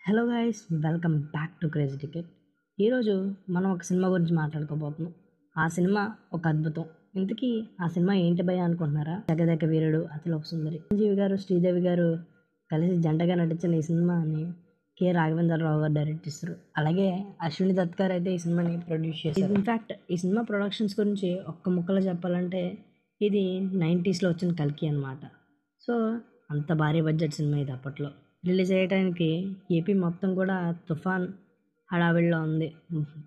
Hello guys, welcome back to crazy ticket. ఈరోజు మనం ఒక సినిమా గురించి మాట్లాడుకోబోతున్నాం. ఆ సినిమా ఒక అద్భుతం. ఇంతకీ ఆ సినిమా ఏంటి భయ అనుకుంటున్నారా? జగదేక వీరుడు అతిలోక సుందరి. చిరంజీవి గారు, శ్రీదేవి గారు కలిసి జంటగా నటించిన ఈ సినిమాని కె రాఘవేంద్రరావు గారు డైరెక్ట్ చేస్తారు. అలాగే అశ్విని దత్ గారు అయితే ఈ సినిమాని ప్రొడ్యూస్ చేశారు. ఇన్ఫ్యాక్ట్ ఈ సినిమా ప్రొడక్షన్స్ గురించి ఒక్క ముక్కలో చెప్పాలంటే ఇది 90sలో వచ్చిన కల్కి అనమాట. సో అంత భారీ బడ్జెట్ సినిమా ఇది. అప్పట్లో రిలీజ్ అయ్యడానికి ఏపీ మొత్తం కూడా తుఫాన్ హడావిడిలో ఉంది.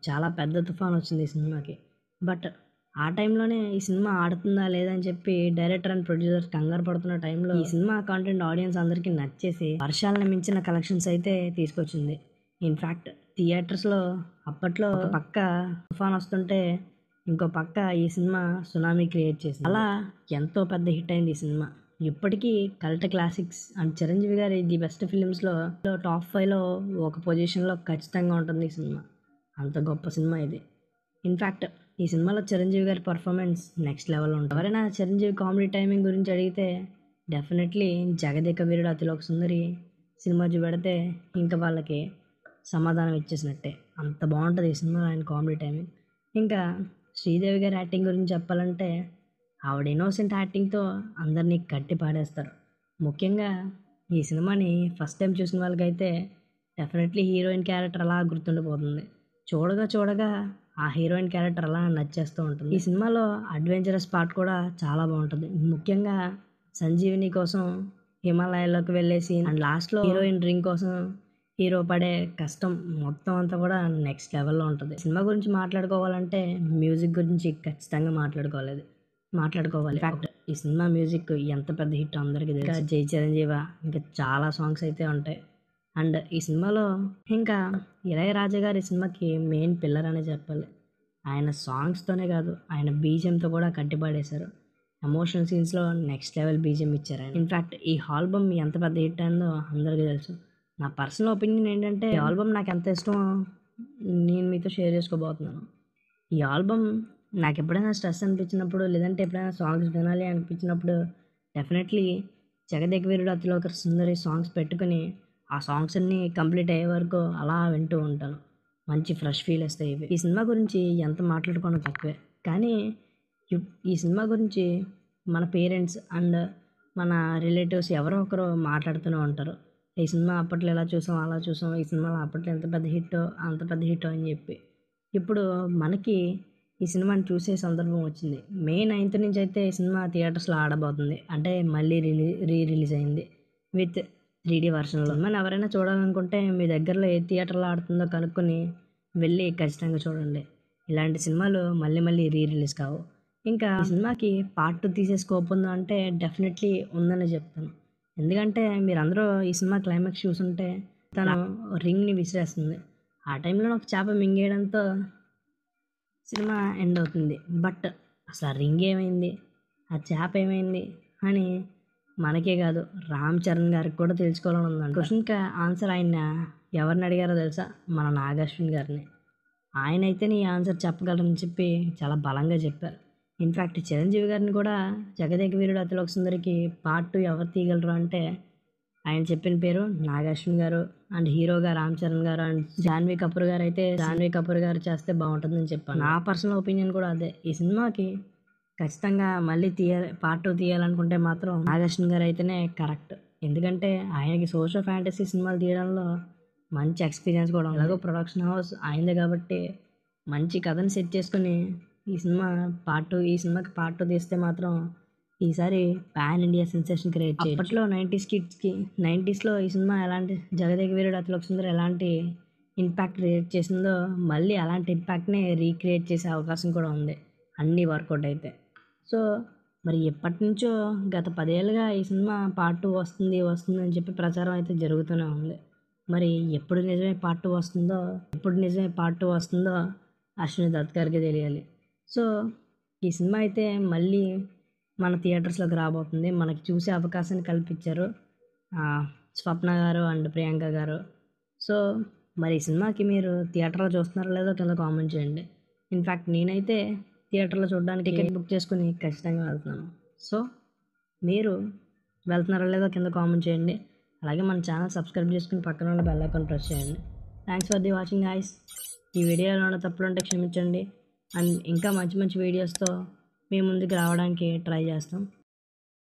చాలా పెద్ద తుఫాన్ వచ్చింది ఈ సినిమాకి. బట్ ఆ టైంలోనే ఈ సినిమా ఆడుతుందా లేదా అని చెప్పి డైరెక్టర్ అండ్ ప్రొడ్యూసర్ కంగారు పడుతున్న టైంలో ఈ సినిమా కాంటెంట్ ఆడియన్స్ అందరికీ నచ్చేసి వర్షాలను మించిన కలెక్షన్స్ అయితే తీసుకొచ్చింది. ఇన్ఫ్యాక్ట్ థియేటర్స్లో అప్పట్లో ఒక పక్క తుఫాన్ వస్తుంటే ఇంకో పక్క ఈ సినిమా సునామీ క్రియేట్ చేసింది. అలా ఎంతో పెద్ద హిట్ అయింది ఈ సినిమా. ఇప్పటికీ కల్ట్ క్లాసిక్స్ అండ్ చిరంజీవి గారి ది బెస్ట్ ఫిలిమ్స్లో టాప్ 5లో ఒక పొజిషన్లో ఖచ్చితంగా ఉంటుంది ఈ సినిమా. అంత గొప్ప సినిమా ఇది. ఇన్ఫ్యాక్ట్ ఈ సినిమాలో చిరంజీవి గారి పర్ఫార్మెన్స్ నెక్స్ట్ లెవెల్ ఉంటుంది. ఎవరైనా చిరంజీవి కామెడీ టైమింగ్ గురించి అడిగితే డెఫినెట్లీ జగదేక వీరుడు అతిలోక సుందరి సినిమా చూపెడితే ఇంకా వాళ్ళకి సమాధానం ఇచ్చేసినట్టే. అంత బాగుంటుంది ఈ సినిమాలో ఆయన కామెడీ టైమింగ్. ఇంకా శ్రీదేవి గారి యాక్టింగ్ గురించి చెప్పాలంటే ఆవిడ ఇన్నోసెంట్ యాక్టింగ్తో అందరినీ కట్టి పాడేస్తారు. ముఖ్యంగా ఈ సినిమాని ఫస్ట్ టైం చూసిన వాళ్ళకైతే డెఫినెట్లీ హీరోయిన్ క్యారెక్టర్ అలా గుర్తుండిపోతుంది. చూడగా చూడగా ఆ హీరోయిన్ క్యారెక్టర్ అలా నచ్చేస్తూ ఉంటుంది. ఈ సినిమాలో అడ్వెంచరస్ పార్ట్ కూడా చాలా బాగుంటుంది. ముఖ్యంగా సంజీవిని కోసం హిమాలయాల్లోకి వెళ్ళేసి అండ్ లాస్ట్లో హీరోయిన్ డ్రింక్ కోసం హీరో పడే కష్టం మొత్తం అంతా కూడా నెక్స్ట్ లెవెల్లో ఉంటుంది. సినిమా గురించి మాట్లాడుకోవాలంటే మ్యూజిక్ గురించి ఖచ్చితంగా మాట్లాడుకోవాలి. ఇన్ఫ్యాక్ట్ ఈ సినిమా మ్యూజిక్ ఎంత పెద్ద హిట్ అందరికీ తెలుసు. జై చిరంజీవ ఇంకా చాలా సాంగ్స్ అయితే ఉంటాయి. అండ్ ఈ సినిమాలో ఇంకా ఇళయరాజా గారు ఈ సినిమాకి మెయిన్ పిల్లర్ అనే చెప్పాలి. ఆయన సాంగ్స్తోనే కాదు, ఆయన బీజిఎంతో కూడా కట్టిపడేశారు. ఎమోషనల్ సీన్స్లో నెక్స్ట్ లెవెల్ బీజిఎం ఇచ్చారు ఆయన. ఇన్ఫ్యాక్ట్ ఈ ఆల్బమ్ ఎంత పెద్ద హిట్ అయిందో అందరికీ తెలుసు. నా పర్సనల్ ఒపీనియన్ ఏంటంటే ఈ ఆల్బమ్ నాకు ఎంత ఇష్టమో నేను మీతో షేర్ చేసుకోబోతున్నాను. ఈ ఆల్బమ్ నాకు ఎప్పుడైనా స్ట్రెస్ అనిపించినప్పుడు, లేదంటే ఎప్పుడైనా సాంగ్స్ వినాలి అనిపించినప్పుడు డెఫినెట్లీ జగదేక వీరుడు అతిలోక సుందరి సాంగ్స్ పెట్టుకుని ఆ సాంగ్స్ అన్నీ కంప్లీట్ అయ్యే వరకు అలా వింటూ ఉంటాను. మంచి ఫ్రెష్ ఫీల్ వస్తాయి ఇవి. ఈ సినిమా గురించి ఎంత మాట్లాడుకోవడం తక్కువే, కానీ ఈ సినిమా గురించి మన పేరెంట్స్ అండ్ మన రిలేటివ్స్ ఎవరో ఒకరు మాట్లాడుతూనే ఉంటారు. ఈ సినిమా అప్పట్లో ఎలా చూసాం అలా చూసాం, ఈ సినిమాలో అప్పట్లో ఎంత పెద్ద హిట్టో అంత పెద్ద హిట్టో అని చెప్పి. ఇప్పుడు మనకి ఈ సినిమాని చూసే సందర్భం వచ్చింది. మే 9th నుంచి అయితే ఈ సినిమా థియేటర్స్లో ఆడబోతుంది. అంటే మళ్ళీ రిలీజ్ అయింది విత్ 3D వర్షన్లో. సినిమాని ఎవరైనా చూడాలనుకుంటే మీ దగ్గరలో ఏ థియేటర్లో ఆడుతుందో కనుక్కొని వెళ్ళి ఖచ్చితంగా చూడండి. ఇలాంటి సినిమాలు మళ్ళీ మళ్ళీ రిలీజ్ కావు. ఇంకా ఈ సినిమాకి పార్ట్ 2 తీసే స్కోప్ ఉందా అంటే డెఫినెట్లీ ఉందని చెప్తాను. ఎందుకంటే మీరందరూ ఈ సినిమా క్లైమాక్స్ చూసుంటే తను రింగ్ని విసిరేస్తుంది. ఆ టైంలో ఒక చేప మింగేయడంతో సినిమా ఎండ్ అవుతుంది. బట్ అసలు ఆ రింగ్ ఏమైంది, ఆ చేప ఏమైంది అని మనకే కాదు రామ్ చరణ్ గారికి కూడా తెలుసుకోవాలని ఉందండి. క్వశ్చన్కి ఆన్సర్ ఆయన ఎవరిని అడిగారో తెలుసా? మన నాగార్జున గారిని. ఆయన అయితే నీ ఆన్సర్ చెప్పగలరని చెప్పి చాలా బలంగా చెప్పారు. ఇన్ఫ్యాక్ట్ చిరంజీవి గారిని కూడా జగదేక వీరుడు అతిలోక సుందరికి పార్ట్ 2 ఎవరు తీయగలరు అంటే ఆయన చెప్పిన పేరు నాగార్జున గారు అండ్ హీరోగా రామ్ చరణ్ గారు అండ్ జాన్వీ కపూర్ గారు అయితే జాన్వీ కపూర్ గారు చేస్తే బాగుంటుందని చెప్పాను. నా పర్సనల్ ఒపీనియన్ కూడా అదే. ఈ సినిమాకి ఖచ్చితంగా మళ్ళీ పార్ట్ 2 తీయాలనుకుంటే మాత్రం నాగార్జున గారు అయితేనే కరెక్ట్. ఎందుకంటే ఆయనకి సోషల్ ఫ్యాంటసీ సినిమాలు తీయడంలో మంచి ఎక్స్పీరియన్స్ కూడా ఉంది. అలాగే ప్రొడక్షన్ హౌస్ అయింది కాబట్టి మంచి కథను సెట్ చేసుకుని ఈ సినిమాకి పార్ట్ 2 తీస్తే మాత్రం ఈసారి పాన్ ఇండియా సెన్సేషన్ క్రియేట్ చేయొచ్చు. అప్పట్లో 90s కిడ్స్కి 90sలో ఈ సినిమా ఎలాంటి జగదేక వీరుడు అతిలోక సుందరి ఎలాంటి ఇంపాక్ట్ క్రియేట్ చేసిందో మళ్ళీ అలాంటి ఇంపాక్ట్ని రీక్రియేట్ చేసే అవకాశం కూడా ఉంది అన్నీ వర్కౌట్ అయితే. సో మరి ఎప్పటి నుంచో గత 10 ఏళ్ళుగా ఈ సినిమా పార్ట్ 2 వస్తుంది అని చెప్పి ప్రచారం అయితే జరుగుతూనే ఉంది. మరి ఎప్పుడు నిజమే పార్ట్ 2 వస్తుందో అశ్విని దత్ గారికి తెలియాలి. సో ఈ సినిమా అయితే మళ్ళీ మన థియేటర్స్లోకి రాబోతుంది. మనకి చూసే అవకాశాన్ని కల్పించారు స్వప్న గారు అండ్ ప్రియాంక గారు. సో మరి ఈ సినిమాకి మీరు థియేటర్లో చూస్తున్నారో లేదో కింద కామెంట్ చేయండి. ఇన్ఫ్యాక్ట్ నేనైతే థియేటర్లో చూడడానికి టికెట్ బుక్ చేసుకుని ఖచ్చితంగా వెళ్తున్నాను. సో మీరు వెళ్తున్నారో లేదో కింద కామెంట్ చేయండి. అలాగే మన ఛానల్ సబ్స్క్రైబ్ చేసుకుని పక్కన ఉన్న బెల్ ఐకాన్ ప్రెస్ చేయండి. Thanks for the watching guys. ఈ వీడియోలో ఉన్న తప్పులు ఉంటే క్షమించండి. అండ్ ఇంకా మంచి మంచి వీడియోస్తో మీ ముందుకు రావడానికి ట్రై చేస్తాం.